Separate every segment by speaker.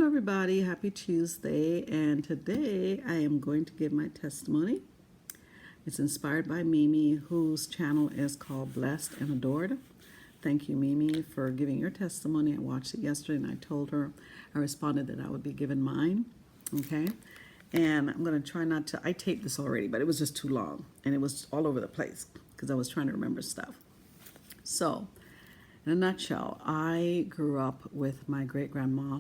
Speaker 1: Hello, everybody. Happy Tuesday. And today I am going to give my testimony. It's inspired by Mimi, whose channel is called Blessed and Adored. Thank you, Mimi, for giving your testimony. I watched it yesterday and I told her, I responded that I would be giving mine. Okay. And I'm going to try not to, I taped this already, but it was just too long and it was all over the place because I was trying to remember stuff. So, in a nutshell, I grew up with my great grandma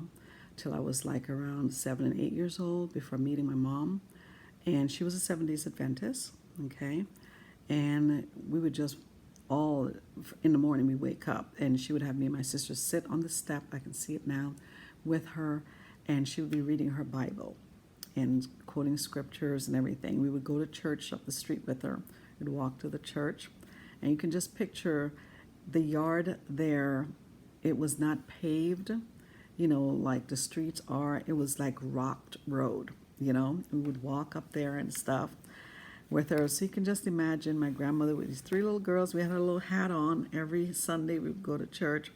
Speaker 1: till I was like around 7 and 8 years old before meeting my mom. And she was a Seventh-day Adventist, okay? And we would just all, in the morning, we wake up and she would have me and my sister sit on the step, I can see it now, with her, and she would be reading her Bible and quoting scriptures and everything. We would go to church up the street with her. We'd walk to the church, and you can just picture the yard there. It was not paved, like the streets are. It was like rocked road, We would walk up there and stuff with her. So you can just imagine my grandmother with these three little girls. We had a little hat on. Every Sunday we would go to church.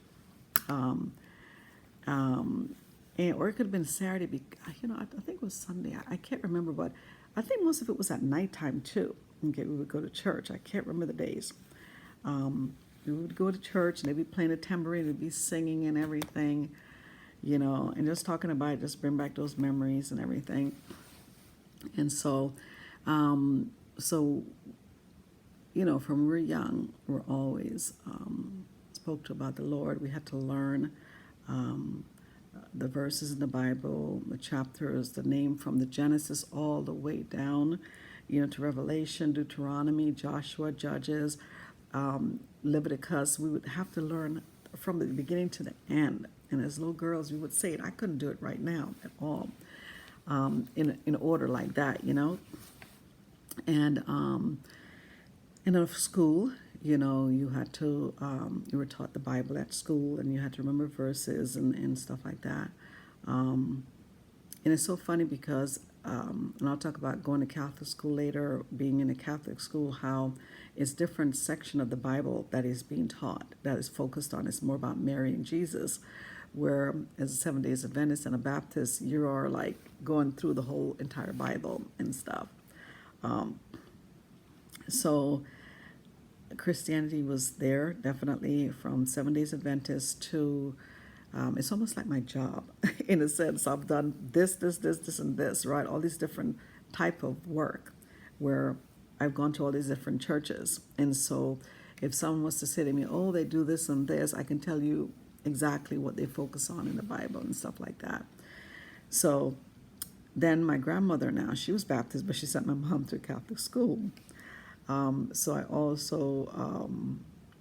Speaker 1: Or it could have been Saturday. I think it was Sunday. I can't remember, but I think most of it was at nighttime too. Okay, we would go to church. I can't remember the days. We would go to church and they'd be playing a tambourine, they'd be singing and everything, and just talking about it, just bring back those memories and everything. And so, from when we were young, we're always spoke to about the Lord. We had to learn the verses in the Bible, the chapters, the name from the Genesis all the way down, to Revelation, Deuteronomy, Joshua, Judges, Leviticus. We would have to learn from the beginning to the end. And as little girls, we would say it. I couldn't do it right now at all, in order like that, And in school, you had to, you were taught the Bible at school, and you had to remember verses and stuff like that. And it's so funny because, and I'll talk about going to Catholic school later, being in a Catholic school, how it's different section of the Bible that is being taught, that is focused on. It's more about Mary and Jesus, where as a Seventh-day Adventist and a Baptist, you are like going through the whole entire Bible and stuff. So Christianity was there, definitely, from Seventh-day Adventist to, it's almost like my job, in a sense. I've done this, and this, right? All these different type of work where I've gone to all these different churches. And so if someone was to say to me, oh, they do this and this, I can tell you exactly what they focus on in the Bible and stuff like that. So then my grandmother now, she was Baptist, but she sent my mom to a Catholic school. So I also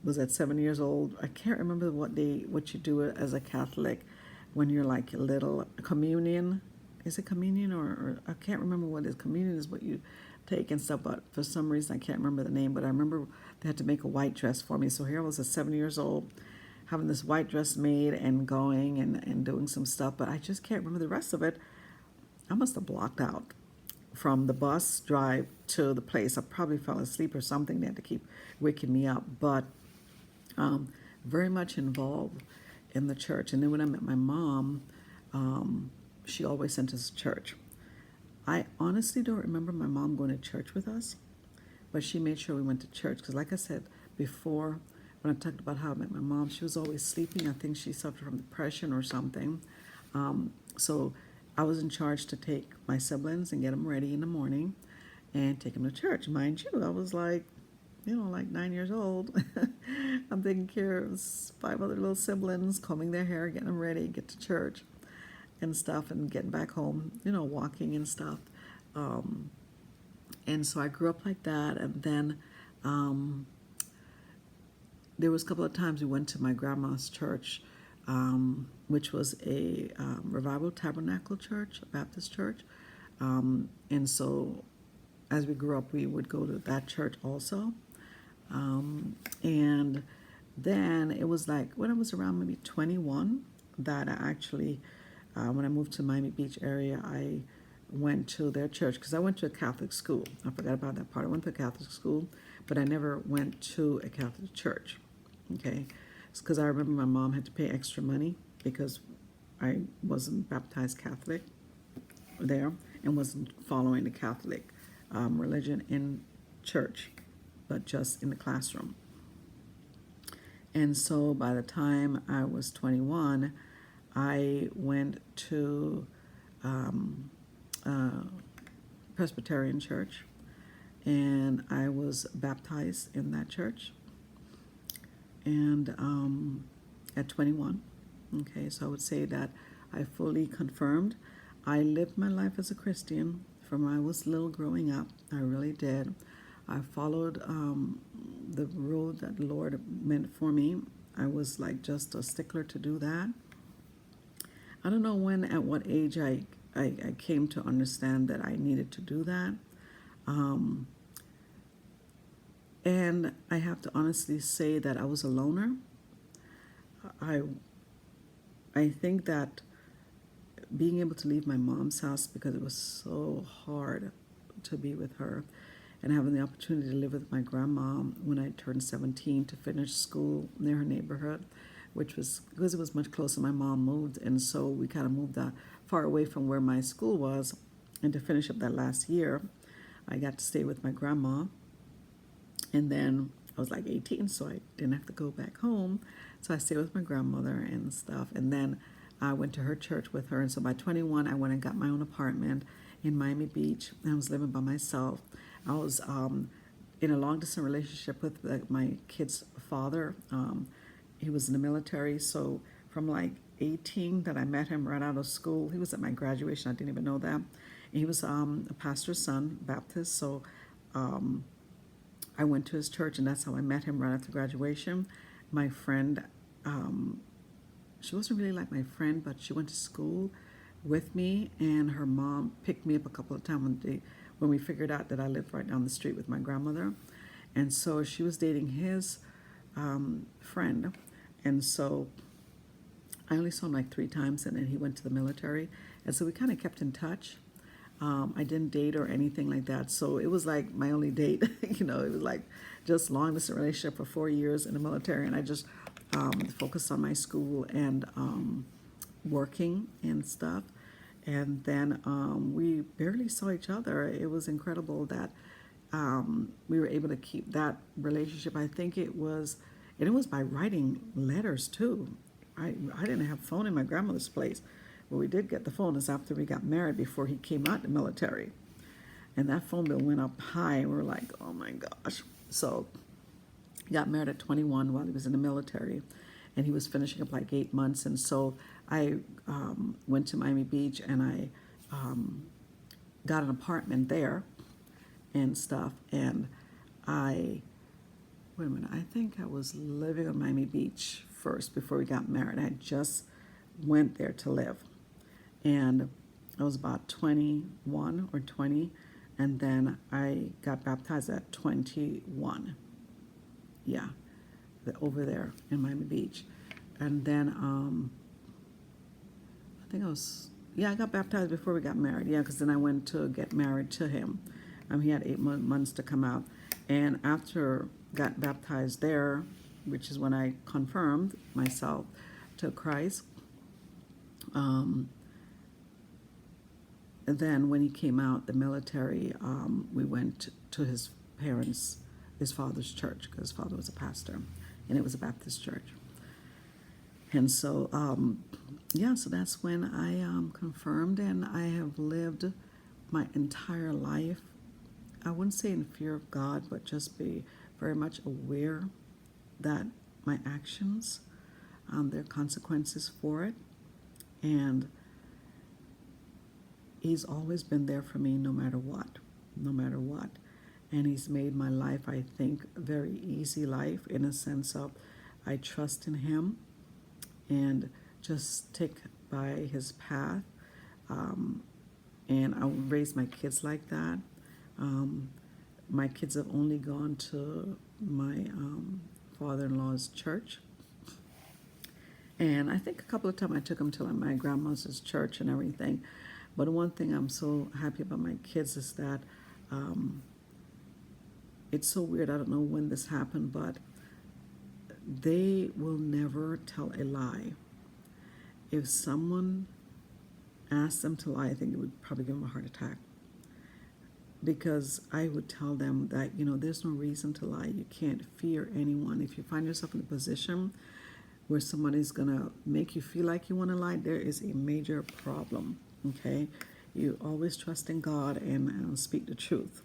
Speaker 1: was at 7 years old. I can't remember what you do as a Catholic when you're like a little communion. Is it communion or I can't remember what it is. Communion is what you take and stuff, but for some reason I can't remember the name. But I remember they had to make a white dress for me. So here I was at 7 years old, having this white dress made and going and doing some stuff, but I just can't remember the rest of it. I must have blocked out from the bus drive to the place. I probably fell asleep or something. They had to keep waking me up, but very much involved in the church. And then when I met my mom, she always sent us to church. I honestly don't remember my mom going to church with us, but she made sure we went to church. Because like I said before, when I talked about how I met my mom, she was always sleeping. I think she suffered from depression or something. So I was in charge to take my siblings and get them ready in the morning and take them to church. Mind you, I was like 9 years old. I'm taking care of 5 other little siblings, combing their hair, getting them ready, get to church and stuff, and getting back home, walking and stuff. And so I grew up like that. And then there was a couple of times we went to my grandma's church, which was a Revival Tabernacle church, a Baptist church. And so as we grew up, we would go to that church also. And then it was like when I was around maybe 21 that I actually, when I moved to Miami Beach area, I went to their church because I went to a Catholic school. I forgot about that part. I went to a Catholic school, but I never went to a Catholic church. Okay, it's because I remember my mom had to pay extra money because I wasn't baptized Catholic there and wasn't following the Catholic religion in church, but just in the classroom. And so by the time I was 21, I went to Presbyterian church, and I was baptized in that church. And at 21, okay, so I would say that I fully confirmed. I lived my life as a Christian from when I was little growing up. I really did. I followed the road that the Lord meant for me. I was like just a stickler to do that. I don't know when, at what age I came to understand that I needed to do that. And I have to honestly say that I was a loner. I I think that being able to leave my mom's house because it was so hard to be with her, and having the opportunity to live with my grandma when I turned 17 to finish school near her neighborhood, which was because it was much closer. My mom moved, and so we kind of moved far away from where my school was. And to finish up that last year, I got to stay with my grandma. And then I was like 18, so I didn't have to go back home. So I stayed with my grandmother and stuff. And then I went to her church with her. And so by 21, I went and got my own apartment in Miami Beach. And I was living by myself. I was in a long-distance relationship with my kid's father. He was in the military. So from like 18 that I met him right out of school, he was at my graduation. I didn't even know that. And he was a pastor's son, Baptist. So I went to his church, and that's how I met him right after graduation. My friend, she wasn't really like my friend, but she went to school with me, and her mom picked me up a couple of times when we figured out that I lived right down the street with my grandmother. And so she was dating his friend, and so I only saw him like 3 times, and then he went to the military. And so we kind of kept in touch. I didn't date or anything like that. So it was like my only date. It was like just long distance relationship for 4 years in the military. And I just focused on my school and working and stuff. And then we barely saw each other. It was incredible that we were able to keep that relationship. I think it was, and it was by writing letters too. I didn't have a phone in my grandmother's place. But we did get the phone is after we got married, before he came out of the military. And that phone bill went up high, and we were like, oh my gosh. So he got married at 21 while he was in the military, and he was finishing up like 8 months. And so I went to Miami Beach, and I got an apartment there and stuff. And wait a minute, I think I was living on Miami Beach first before we got married. I just went there to live. And I was about 21 or 20, and then I got baptized at 21. Yeah, over there in Miami Beach. And then I got baptized before we got married. Yeah, because then I went to get married to him. He had 8 months to come out. And after got baptized there, which is when I confirmed myself to Christ, then when he came out the military, we went to his father's church, because his father was a pastor, and it was a Baptist church. And so so that's when I confirmed, and I have lived my entire life, I wouldn't say in fear of God, but just be very much aware that my actions, there are consequences for it. And he's always been there for me no matter what. And he's made my life, I think, a very easy life, in a sense of I trust in him and just stick by his path. And I raise my kids like that. My kids have only gone to my father-in-law's church. And I think a couple of times I took them to my grandma's church and everything. But one thing I'm so happy about my kids is that it's so weird. I don't know when this happened, but they will never tell a lie. if someone asked them to lie, I think it would probably give them a heart attack. Because I would tell them that, there's no reason to lie. You can't fear anyone. If you find yourself in a position where somebody's going to make you feel like you want to lie, there is a major problem, okay? You always trust in God and speak the truth,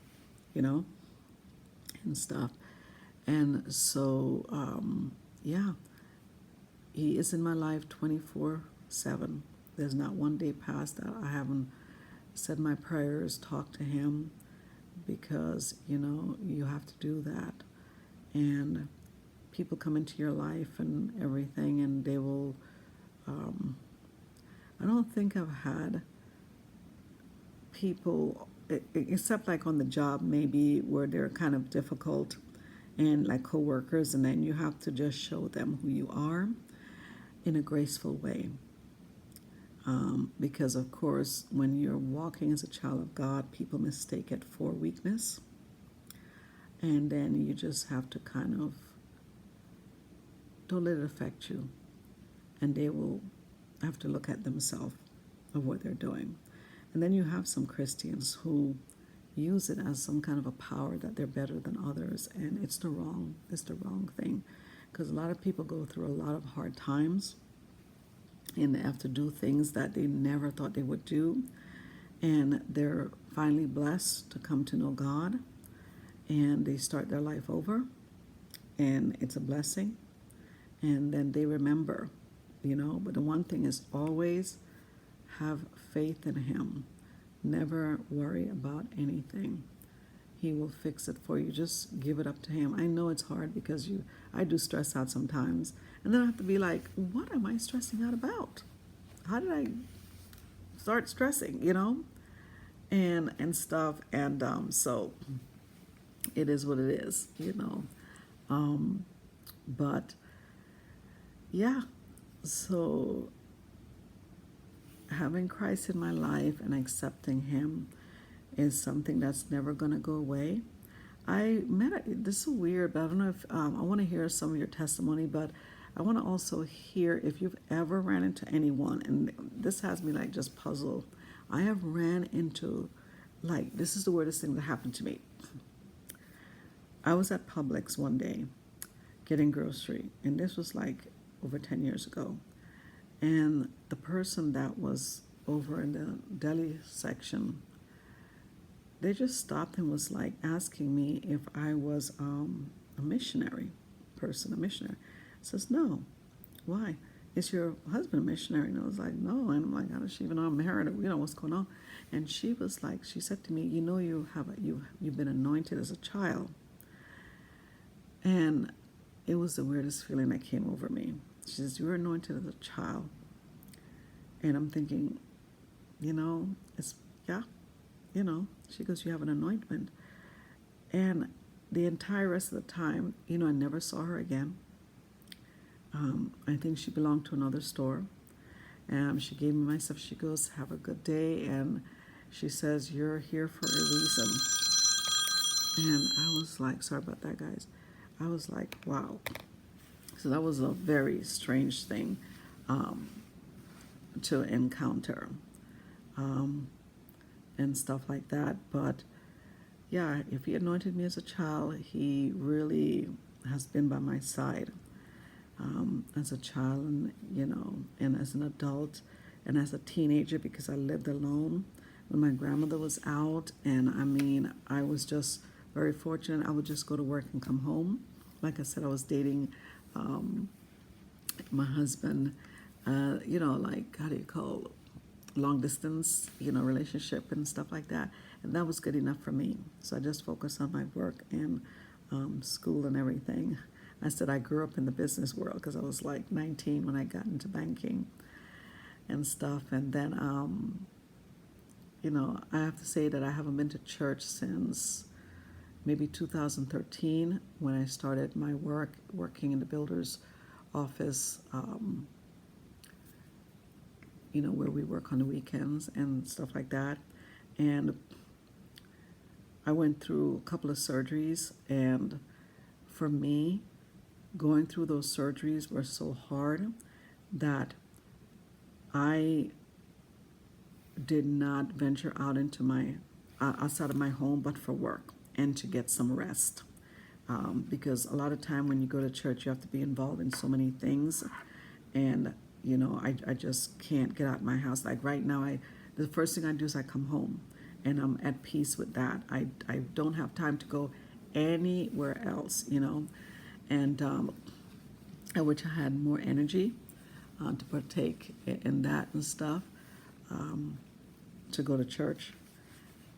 Speaker 1: and stuff. And so, yeah, He is in my life 24/7. There's not one day past that I haven't said my prayers, talked to Him, because, you have to do that. And people come into your life and everything, and they will, I don't think I've had people, except like on the job maybe, where they're kind of difficult, and like coworkers, and then you have to just show them who you are in a graceful way. Because of course, when you're walking as a child of God, people mistake it for weakness. And then you just have to kind of, don't let it affect you. And they will have to look at themselves of what they're doing. And then you have some Christians who use it as some kind of a power that they're better than others, and it's the wrong thing. Because a lot of people go through a lot of hard times, and they have to do things that they never thought they would do, and they're finally blessed to come to know God, and they start their life over, and it's a blessing, and then they remember, but the one thing is always have faith in Him. Never worry about anything. He will fix it for you. Just give it up to Him. I know it's hard because I do stress out sometimes. And then I have to be like, what am I stressing out about? How did I start stressing, and stuff. And so it is what it is, But yeah, so having Christ in my life and accepting Him is something that's never going to go away. This is so weird, but I don't know if I want to hear some of your testimony, but I want to also hear if you've ever ran into anyone, and this has me like just puzzled. I have ran into, like, this is the weirdest thing that happened to me. I was at Publix one day getting grocery, and this was like over 10 years ago. And the person that was over in the deli section, they just stopped and was like asking me if I was a missionary. I says, no. Why? Is your husband a missionary? And I was like, no. And I'm like, how does she even know I'm married? What's going on? And she was like, she said to me, you've been anointed as a child. And it was the weirdest feeling that came over me. She says, you were anointed as a child. And I'm thinking, it's, yeah, she goes, you have an anointment. And the entire rest of the time, I never saw her again. I think she belonged to another store. She gave me my stuff. She goes, have a good day. And she says, you're here for a reason. And I was like, sorry about that, guys. I was like, wow. So that was a very strange thing to encounter and stuff like that. But yeah, if He anointed me as a child, He really has been by my side as a child, and as an adult, and as a teenager, because I lived alone when my grandmother was out. And I was just very fortunate. I would just go to work and come home. Like I said, I was dating my husband, like, how do you call, long distance, relationship and stuff like that. And that was good enough for me. So I just focused on my work and school and everything. I said I grew up in the business world because I was like 19 when I got into banking and stuff. And then, I have to say that I haven't been to church since maybe 2013, when I started my working in the builder's office, where we work on the weekends and stuff like that. And I went through a couple of surgeries, and for me, going through those surgeries were so hard that I did not venture out into my outside of my home, but for work and to get some rest. Because a lot of time when you go to church, you have to be involved in so many things, and I just can't get out of my house. Like right now, the first thing I do is I come home, and I'm at peace with that. I don't have time to go anywhere else, and I wish I had more energy to partake in that and stuff, to go to church.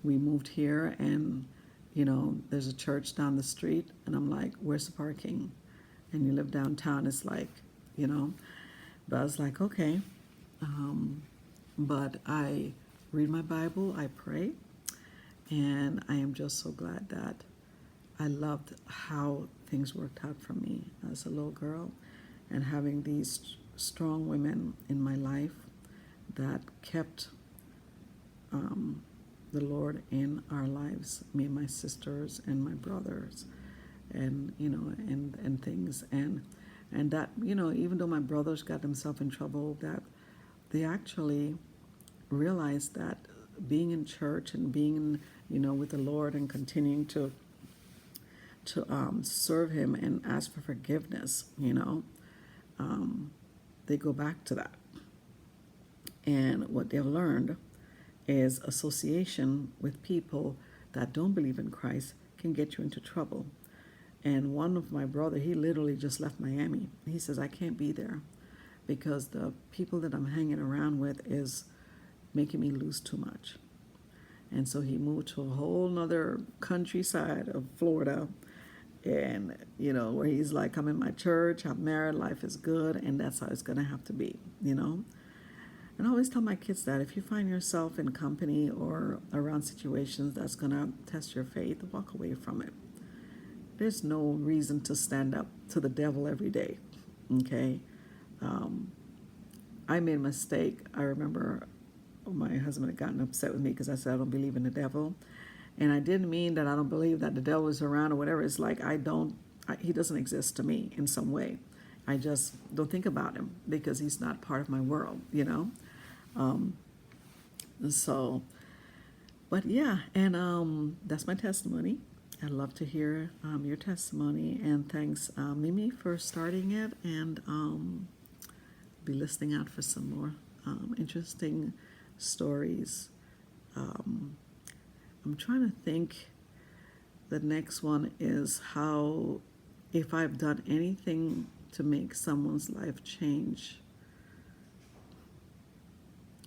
Speaker 1: We moved here, and there's a church down the street, and I'm like, where's the parking? And you live downtown, it's like, but I was like, okay. But I read my Bible, I pray, and I am just so glad that I loved how things worked out for me as a little girl, and having these strong women in my life that kept the Lord in our lives, me and my sisters and my brothers, and and things, and that even though my brothers got themselves in trouble, that they actually realized that being in church and being with the Lord and continuing to serve Him and ask for forgiveness, they go back to that. And what they've learned is association with people that don't believe in Christ can get you into trouble. And one of my brother, he literally just left Miami. He says, I can't be there because the people that I'm hanging around with is making me lose too much. And so he moved to a whole nother countryside of Florida, and where he's like, I'm in my church, I'm married, life is good, and that's how it's gonna have to be. And I always tell my kids that if you find yourself in company or around situations that's going to test your faith, walk away from it. There's no reason to stand up to the devil every day, okay? I made a mistake. I remember my husband had gotten upset with me because I said I don't believe in the devil. And I didn't mean that I don't believe that the devil is around or whatever. It's like he doesn't exist to me in some way. I just don't think about him because he's not part of my world, So, but yeah, and that's my testimony. I'd love to hear your testimony, and thanks, Mimi, for starting it, and be listening out for some more interesting stories. I'm trying to think. The next one is how, if I've done anything to make someone's life change,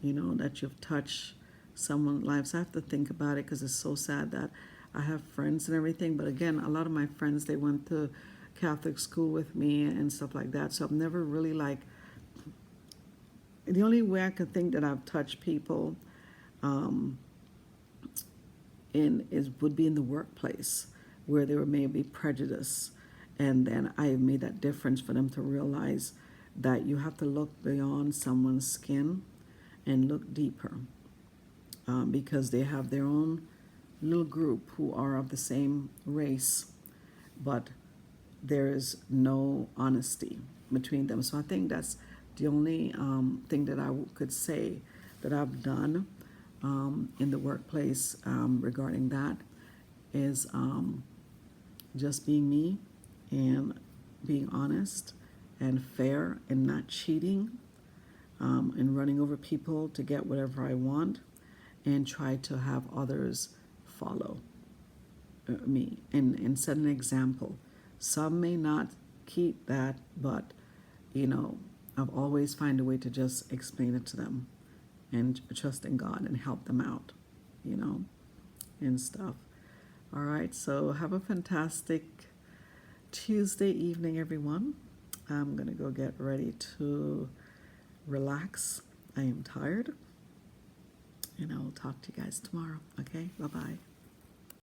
Speaker 1: that you've touched someone's life. So I have to think about it because it's so sad that I have friends and everything. But again, a lot of my friends, they went to Catholic school with me and stuff like that. So I've never really the only way I could think that I've touched people would be in the workplace where there may be prejudice. And then I made that difference for them to realize that you have to look beyond someone's skin and look deeper, because they have their own little group who are of the same race, but there is no honesty between them. So I think that's the only thing that I could say that I've done in the workplace regarding that is just being me and being honest and fair and not cheating, and running over people to get whatever I want, and try to have others follow me and set an example. Some may not keep that, but I've always find a way to just explain it to them and trust in God and help them out, and stuff. All right, so have a fantastic Tuesday evening, everyone. I'm gonna go get ready to relax. I am tired, and I will talk to you guys tomorrow. Okay, bye-bye.